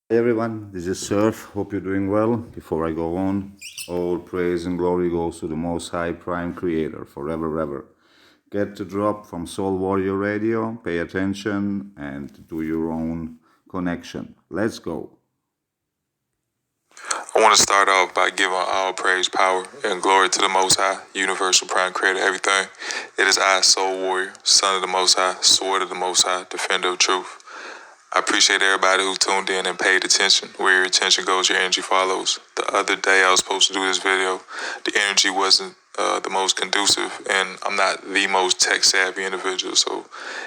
Hey everyone, this is Surf. Hope you're doing well. Before I go on, all praise and glory goes to the Most High Prime Creator, forever, ever. Get the drop from Soul Warrior Radio, pay attention, and do your own connection. Let's go. I want to start off by giving all praise, power, and glory to the Most High, Universal Prime Creator, everything. It is I, Soul Warrior, Son of the Most High, Sword of the Most High, Defender of Truth. I appreciate everybody who tuned in and paid attention. Where your attention goes, your energy follows. The other day I was supposed to do this video. The energy wasn't the most conducive, and I'm not the most tech-savvy individual, so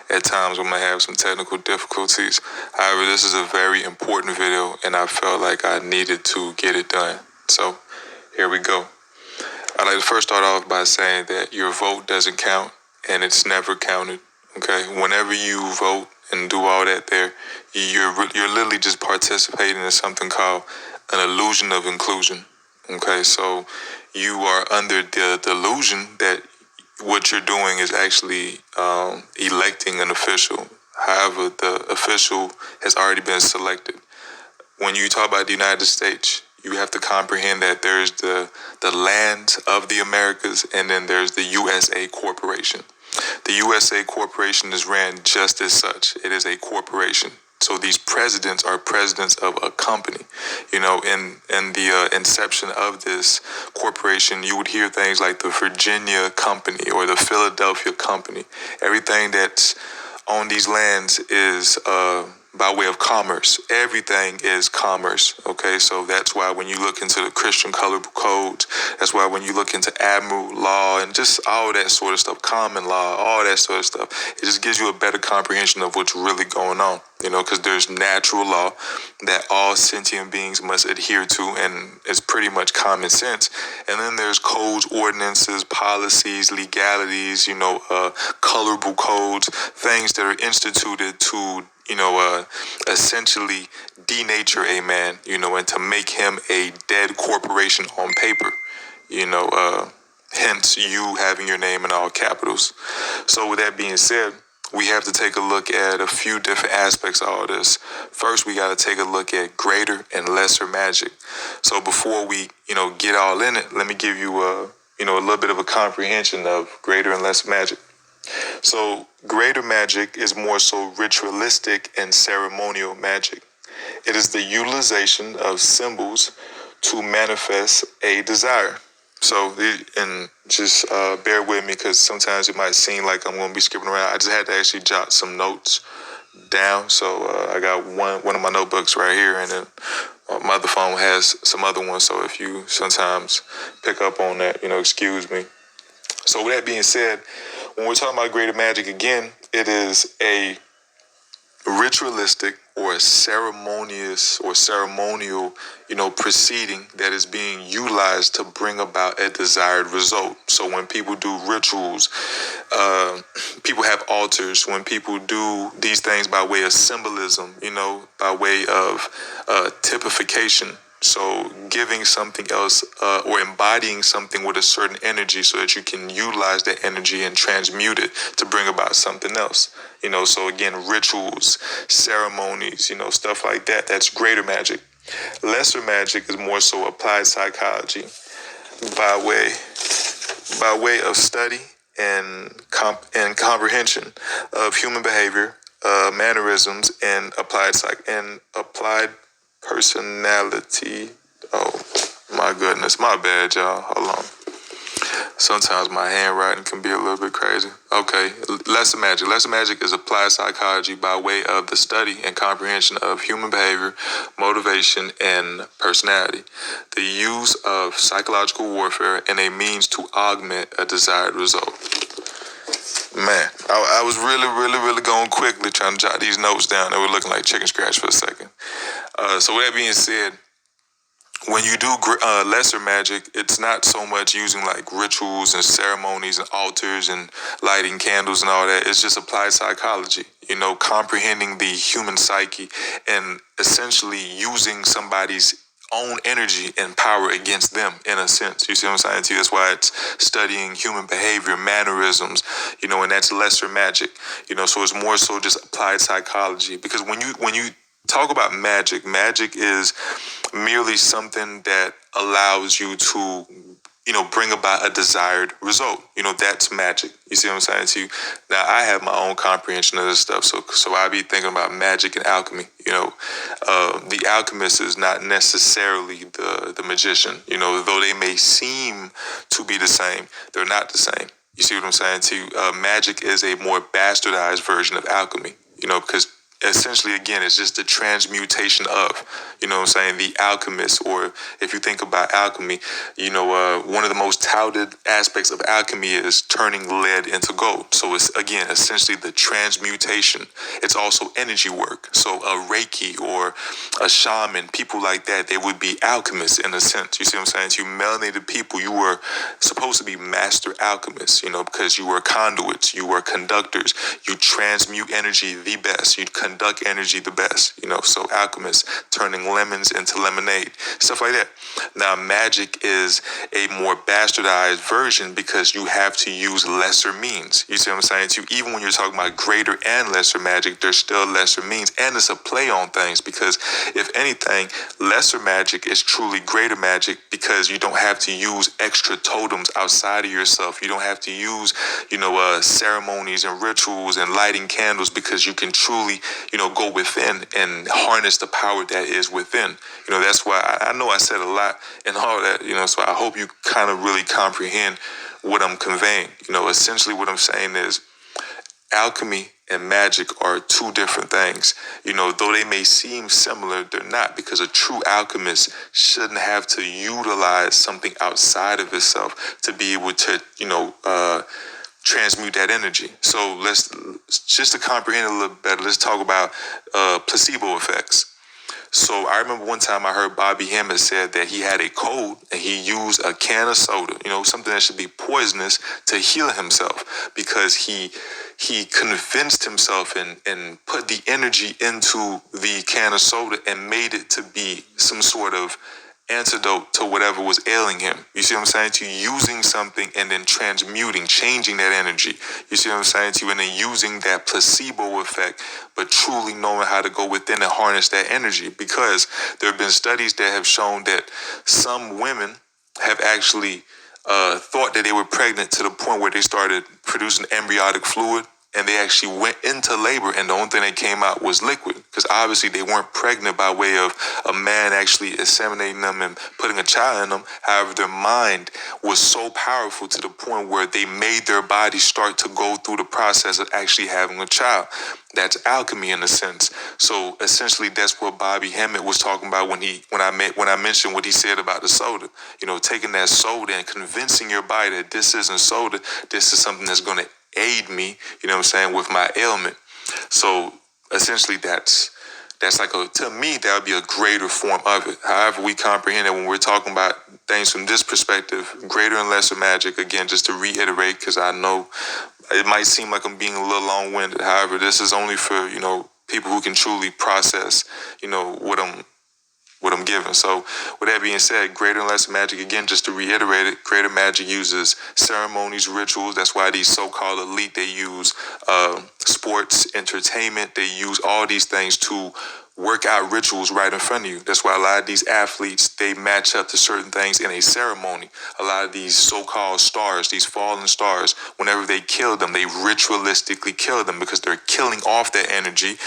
at times I'm going to have some technical difficulties. However, this is a very important video, and I felt like I needed to get it done. So here we go. I'd like to first start off by saying that your vote doesn't count, and it's never counted. Okay, whenever you vote and do all that, you're literally just participating in something called an illusion of inclusion. Okay, so you are under the delusion that what you're doing is actually electing an official. However, the official has already been selected. When you talk about the United States, you have to comprehend that there's the land of the Americas, and then there's the USA Corporation. The USA Corporation is ran just as such. It is a corporation. So these presidents are presidents of a company. You know, in the inception of this corporation, you would hear things like the Virginia Company or the Philadelphia Company. Everything that's on these lands is by way of commerce. Everything is commerce. Okay, so that's why when you look into the Christian colorable codes, that's why when you look into admiral law and just all that sort of stuff, common law, all that sort of stuff, it just gives you a better comprehension of what's really going on. You know, because there's natural law that all sentient beings must adhere to, and it's pretty much common sense. And then there's codes, ordinances, policies, legalities, colorable codes, things that are instituted to, essentially denature a man, and to make him a dead corporation on paper, hence you having your name in all capitals. So with that being said, we have to take a look at a few different aspects of all this. First, we got to take a look at greater and lesser magic. So before we, get all in it, let me give you a little bit of a comprehension of greater and lesser magic. So greater magic is more so ritualistic and ceremonial magic. It is the utilization of symbols to manifest a desire. So, and just bear with me because sometimes it might seem like I'm going to be skipping around. I just had to actually jot some notes down. So I got one of my notebooks right here, and then my other phone has some other ones. So if you sometimes pick up on that, excuse me. So with that being said, when we're talking about greater magic again, it is a ritualistic or a ceremonious or ceremonial, proceeding that is being utilized to bring about a desired result. So when people do rituals, people have altars. When people do these things by way of symbolism, by way of typification. So giving something else or embodying something with a certain energy so that you can utilize that energy and transmute it to bring about something else. So again, rituals, ceremonies, stuff like that. That's greater magic. Lesser magic is more so applied psychology by way of study and comprehension of human behavior, mannerisms, and applied personality. Oh my goodness, my bad, y'all. Hold on. Sometimes my handwriting can be a little bit crazy. Okay, lesser magic. Lesser magic is applied psychology by way of the study and comprehension of human behavior, motivation, and personality. The use of psychological warfare and a means to augment a desired result. Man, I was really going quickly trying to jot these notes down. They were looking like chicken scratch for a second. So with that being said, when you do lesser magic, it's not so much using like rituals and ceremonies and altars and lighting candles and all that. It's just applied psychology, comprehending the human psyche and essentially using somebody's own energy and power against them in a sense. You see what I'm saying to you? That's why it's studying human behavior, mannerisms, and that's lesser magic, so it's more so just applied psychology. Because when you talk about magic, magic is merely something that allows you to, bring about a desired result. That's magic. You see what I'm saying to you? Now, I have my own comprehension of this stuff, so I be thinking about magic and alchemy. The alchemist is not necessarily the magician. Though they may seem to be the same, they're not the same. You see what I'm saying to you? Magic is a more bastardized version of alchemy. Because essentially, again, it's just the transmutation of, what I'm saying, the alchemist. Or if you think about alchemy, one of the most touted aspects of alchemy is turning lead into gold. So it's, again, essentially the transmutation. It's also energy work. So a Reiki or a shaman, people like that, they would be alchemists in a sense. You see what I'm saying? To you melanated people, you were supposed to be master alchemists, because you were conduits, you were conductors, you transmute energy the best, you conduct energy the best, so alchemists turning lemons into lemonade, stuff like that. Now, magic is a more bastardized version because you have to use lesser means. You see what I'm saying to you? Even when you're talking about greater and lesser magic, there's still lesser means, and it's a play on things because if anything, lesser magic is truly greater magic because you don't have to use extra totems outside of yourself. You don't have to use, ceremonies and rituals and lighting candles because you can truly, go within and harness the power that is within. That's why I know I said a lot and all that, so I hope you kind of really comprehend what I'm conveying. Essentially what I'm saying is alchemy and magic are two different things. Though they may seem similar, they're not, because a true alchemist shouldn't have to utilize something outside of itself to be able to, transmute that energy. So just to comprehend it a little better, let's talk about placebo effects. So I remember one time I heard Bobby Hemmett said that he had a cold and he used a can of soda, something that should be poisonous, to heal himself because he convinced himself and put the energy into the can of soda and made it to be some sort of antidote to whatever was ailing him. You see what I'm saying to you? Using something and then transmuting, changing that energy. You see what I'm saying to you? And then using that placebo effect, but truly knowing how to go within and harness that energy. Because there have been studies that have shown that some women have actually thought that they were pregnant to the point where they started producing embryonic fluid, and they actually went into labor, and the only thing that came out was liquid, because obviously they weren't pregnant by way of a man actually inseminating them and putting a child in them. However, their mind was so powerful to the point where they made their body start to go through the process of actually having a child. That's alchemy in a sense. So essentially, that's what Bobby Hemmett was talking about when I mentioned what he said about the soda. Taking that soda and convincing your body that this isn't soda, this is something that's going to aid me, with my ailment. So essentially that's like to me, that would be a greater form of it. However, we comprehend it when we're talking about things from this perspective, greater and lesser magic, again, just to reiterate, because I know it might seem like I'm being a little long-winded. However, this is only for, people who can truly process, what I'm giving. So with that being said, greater and lesser magic, again, just to reiterate it, greater magic uses ceremonies, rituals. That's why these so-called elite, they use sports, entertainment. They use all these things to work out rituals right in front of you. That's why a lot of these athletes, they match up to certain things in a ceremony. A lot of these so-called stars, these fallen stars, whenever they kill them, they ritualistically kill them because they're killing off that energy,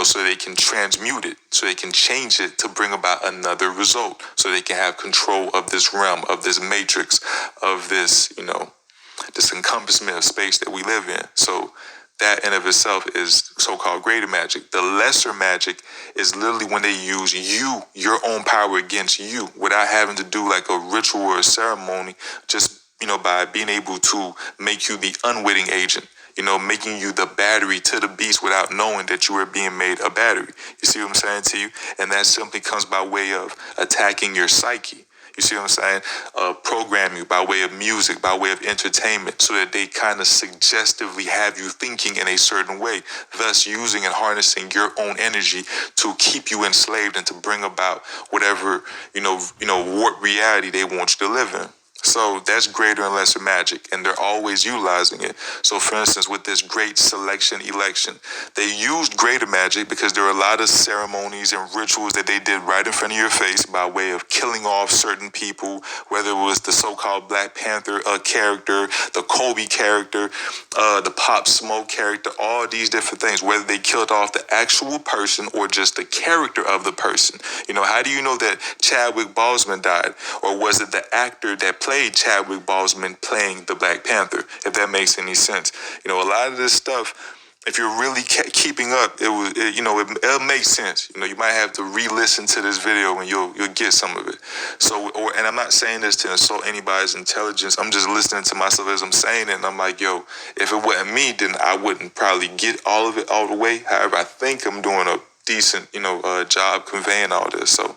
so they can transmute it, so they can change it to bring about another result, so they can have control of this realm, of this matrix, of this, this encompassment of space that we live in. So that in of itself is so-called greater magic. The lesser magic is literally when they use your own power against you, without having to do like a ritual or a ceremony, just, by being able to make you the unwitting agent, making you the battery to the beast without knowing that you are being made a battery. You see what I'm saying to you? And that simply comes by way of attacking your psyche. You see what I'm saying? Program you by way of music, by way of entertainment, so that they kind of suggestively have you thinking in a certain way, thus using and harnessing your own energy to keep you enslaved and to bring about whatever, warped reality they want you to live in. So that's greater and lesser magic, and they're always utilizing it. So, for instance, with this great selection election, they used greater magic because there are a lot of ceremonies and rituals that they did right in front of your face by way of killing off certain people, whether it was the so-called Black Panther character, the Kobe character, the Pop Smoke character, all these different things, whether they killed off the actual person or just the character of the person. You know, how do you know that Chadwick Boseman died? Or was it the actor that played Chadwick Boseman playing the Black Panther? If that makes any sense. You know, a lot of this stuff, if you're really keeping up, it'll make sense. You know, you might have to re-listen to this video and you'll get some of it. So, and I'm not saying this to insult anybody's intelligence. I'm just listening to myself as I'm saying it, and I'm like, yo, if it wasn't me, then I wouldn't probably get all of it all the way. However, I think I'm doing a decent, job conveying all this. So,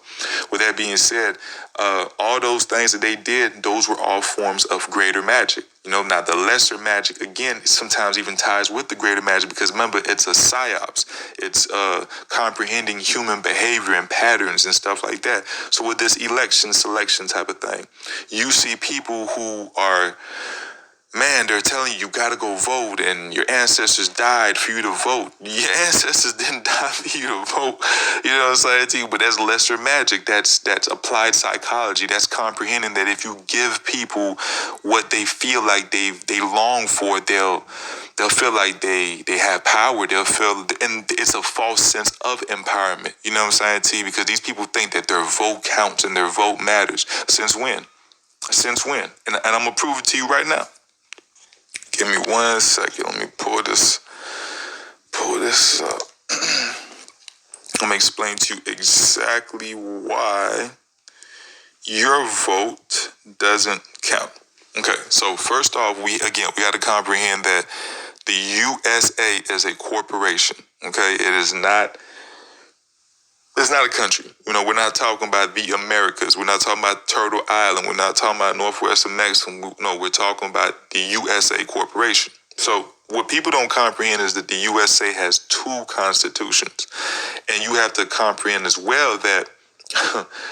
with that being said, all those things that they did, those were all forms of greater magic. You know, now the lesser magic, again, sometimes even ties with the greater magic because remember, it's a psyops. It's comprehending human behavior and patterns and stuff like that. So with this election selection type of thing, you see people who are, man, they're telling you gotta go vote and your ancestors died for you to vote. Your ancestors didn't die for you to vote. You know what I'm saying to you? But that's lesser magic. That's applied psychology. That's comprehending that if you give people what they feel like they long for, they'll feel like they have power. They'll feel, and it's a false sense of empowerment. You know what I'm saying to you? Because these people think that their vote counts and their vote matters. Since when? Since when? And I'm gonna prove it to you right now. Give me 1 second. Let me pull this up. I'm going to explain to you exactly why your vote doesn't count. Okay, so first off, we got to comprehend that the USA is a corporation. Okay, it's not a country. You know, we're not talking about the Americas. We're not talking about Turtle Island. We're not talking about Northwest of Mexico. No, we're talking about the USA corporation. So what people don't comprehend is that the USA has 2 constitutions. And you have to comprehend as well that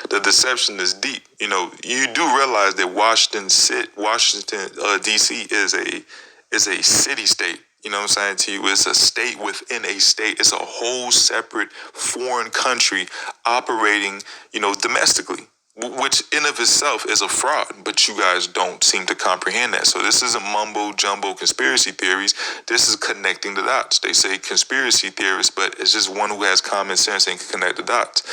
the deception is deep. You know, you do realize that Washington D.C. is a city state. You know what I'm saying to you? It's a state within a state. It's a whole separate foreign country operating, domestically, which in of itself is a fraud. But you guys don't seem to comprehend that. So this isn't mumbo jumbo conspiracy theories. This is connecting the dots. They say conspiracy theorists, but it's just one who has common sense and can connect the dots.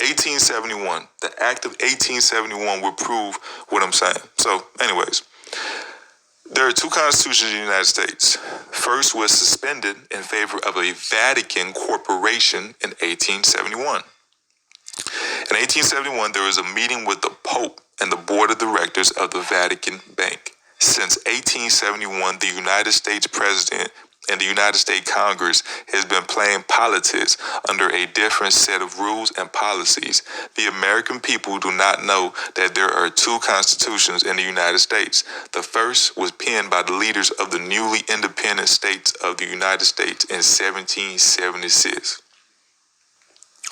1871, the Act of 1871 will prove what I'm saying. So, anyways. There are 2 constitutions in the United States. First was suspended in favor of a Vatican corporation in 1871. In 1871, there was a meeting with the Pope and the board of directors of the Vatican Bank. Since 1871, the United States President and the United States Congress has been playing politics under a different set of rules and policies. The American people do not know that there are 2 constitutions in the United States. The first was penned by the leaders of the newly independent states of the United States in 1776.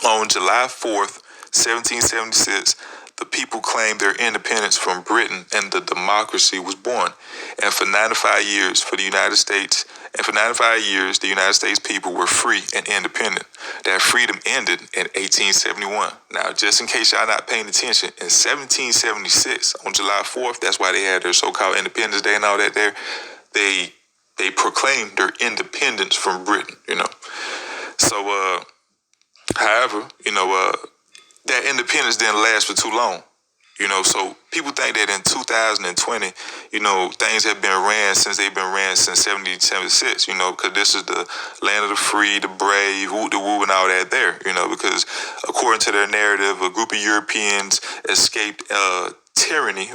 On July 4th, 1776, the people claimed their independence from Britain and the democracy was born. And for 95 years, the United States people were free and independent. That freedom ended in 1871. Now, just in case y'all not paying attention, in 1776, on July 4th, that's why they had their so-called Independence Day and all that there, they proclaimed their independence from Britain, So, however, that independence didn't last for too long. So people think that in 2020, things have been ran since they've been ran since 1776, because this is the land of the free, the brave, woo, the woo, and all that there, because according to their narrative, a group of Europeans escaped tyranny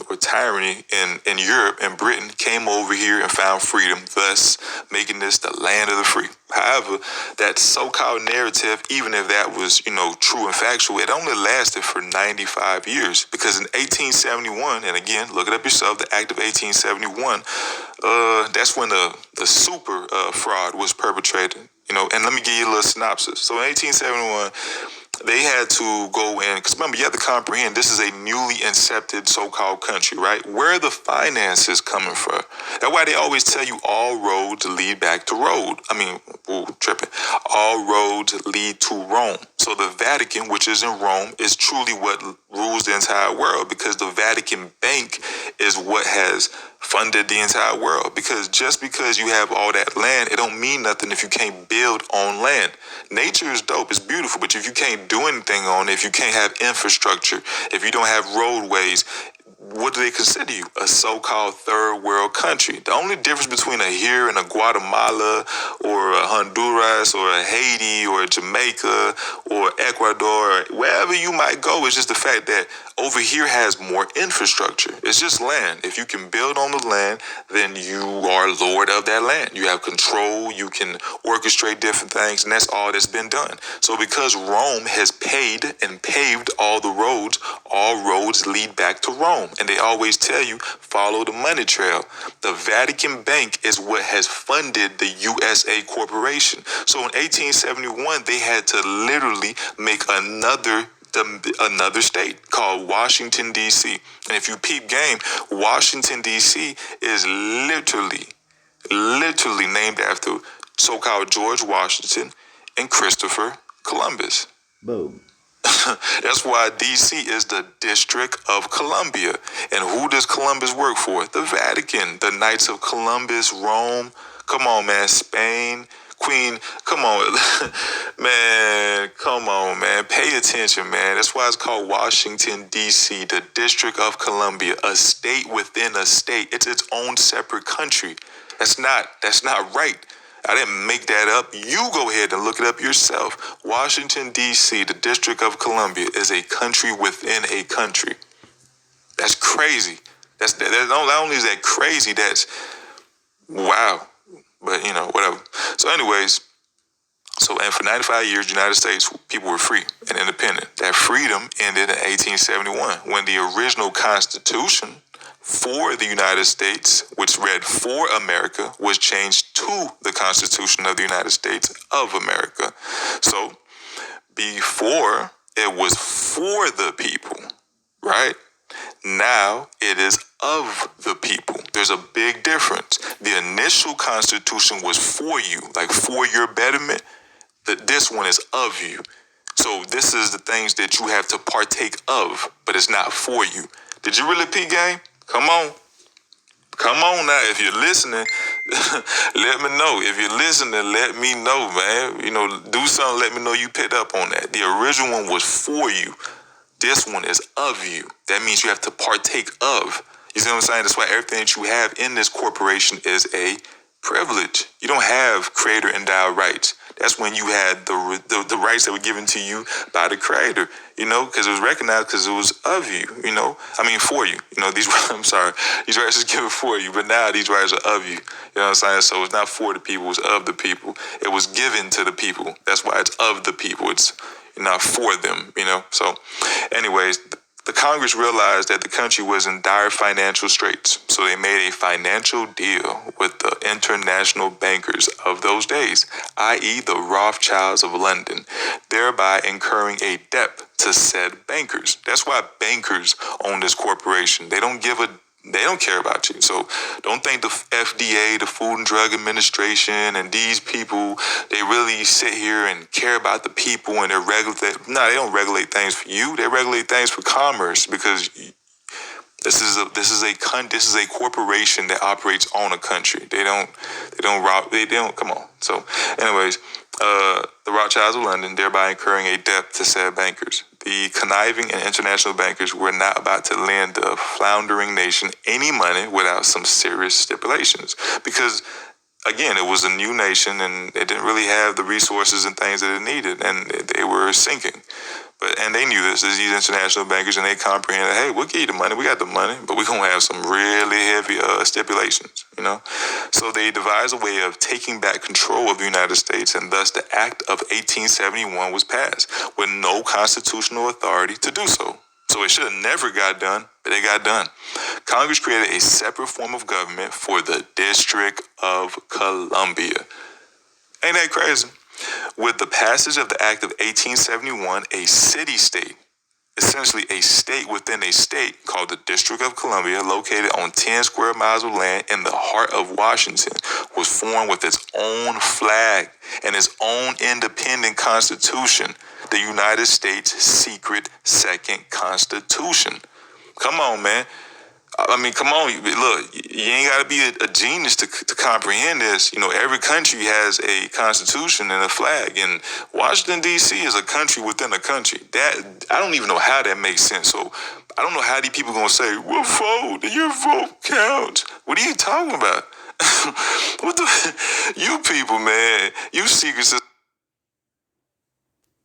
in Europe, and Britain came over here and found freedom, thus making this the land of the free. However, that so-called narrative, even if that was, true and factual, it only lasted for 95 years. Because in 1871, and again, look it up yourself, the Act of 1871, that's when the super fraud was perpetrated. And let me give you a little synopsis. So in 1871, they had to go in, because remember, you have to comprehend this is a newly incepted so-called country, right? Where are the finances coming from? That's why they always tell you all roads lead back to Rome. Tripping. All roads lead to Rome. So the Vatican, which is in Rome, is truly what rules the entire world, because the Vatican Bank is what has funded the entire world. Because just because you have all that land, it don't mean nothing if you can't build on land. Nature is dope, it's beautiful, but if you can't do anything on it, if you can't have infrastructure, if you don't have roadways, what do they consider you? A so-called third world country. The only difference between a here and a Guatemala or a Honduras or a Haiti or a Jamaica or Ecuador, or wherever you might go, is just the fact that over here has more infrastructure. It's just land. If you can build on the land, then you are lord of that land. You have control, you can orchestrate different things, and that's all that's been done. So because Rome has paid and paved all the roads, all roads lead back to Rome. And they always tell you, follow the money trail. The Vatican Bank is what has funded the USA Corporation. So in 1871, they had to literally make another state called Washington, D.C. And if you peep game, Washington, D.C. is literally named after so-called George Washington and Christopher Columbus. Boom. That's why D.C. is the District of Columbia. And who does Columbus work for? The Vatican, the Knights of Columbus, Rome. Come on, man. Spain, Queen. Come on, man. Come on, man. Pay attention, man. That's why it's called Washington, D.C., the District of Columbia, a state within a state. It's its own separate country. That's not right. I didn't make that up. You go ahead and look it up yourself. Washington, D.C., the District of Columbia, is a country within a country. That's crazy. Not only is that crazy, that's wow. But, whatever. So anyways, and for 95 years, the United States, people were free and independent. That freedom ended in 1871 when the original Constitution for the United States, which read for America, was changed to the Constitution of the United States of America. So before it was for the people, right? Now it is of the people. There's a big difference. The initial Constitution was for you, like for your betterment. This one is of you. So this is the things that you have to partake of, but it's not for you. Did you really peep game? Come on. Come on now. If you're listening, let me know. If you're listening, let me know, man. Do something, let me know you picked up on that. The original one was for you. This one is of you. That means you have to partake of. You see what I'm saying? That's why everything that you have in this corporation is a privilege. You don't have creator endowed rights. That's when you had the rights that were given to you by the creator, because it was recognized because it was of you, for you. These rights are given for you, but now these rights are of you. You know what I'm saying? So it's not for the people, it's of the people. It was given to the people. That's why it's of the people. It's not for them, So anyways, the Congress realized that the country was in dire financial straits, so they made a financial deal with the international bankers of those days, i.e. the Rothschilds of London, thereby incurring a debt to said bankers. That's why bankers own this corporation. They don't care about you. So don't think the FDA, the Food and Drug Administration, and these people, they really sit here and care about the people and they regulate. No, they don't regulate things for you. They regulate things for commerce, because this is a corporation that operates on a country. They don't come on. So anyways, the Rothschilds of London, thereby incurring a debt to said bankers. The conniving and international bankers were not about to lend the floundering nation any money without some serious stipulations, because again, it was a new nation and it didn't really have the resources and things that it needed, and they were sinking. And they knew this, these international bankers, and they comprehended, hey, we'll give you the money, we got the money, but we're going to have some really heavy stipulations, So they devised a way of taking back control of the United States, and thus the Act of 1871 was passed with no constitutional authority to do so. So it should have never got done, but it got done. Congress created a separate form of government for the District of Columbia. Ain't that crazy? With the passage of the Act of 1871, a city-state, essentially a state within a state called the District of Columbia, located on 10 square miles of land in the heart of Washington, was formed with its own flag and its own independent constitution, the United States secret second constitution. Come on, man. I mean, come on. Look, you ain't got to be a genius to comprehend this. You know, every country has a constitution and a flag, and Washington, D.C. is a country within a country. That I don't even know how that makes sense. So I don't know how these people going to say, well, vote, your vote counts. What are you talking about? What the? You people, man, you secret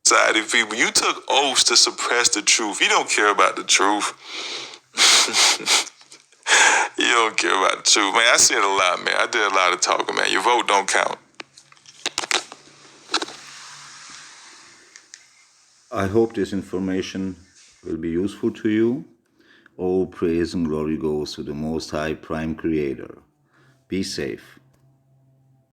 society people, you took oaths to suppress the truth. You don't care about the truth. You don't care about the truth, man. I said a lot, man. I did a lot of talking, man. Your vote don't count. I hope this information will be useful to you. All praise and glory goes to the Most High Prime Creator. Be safe.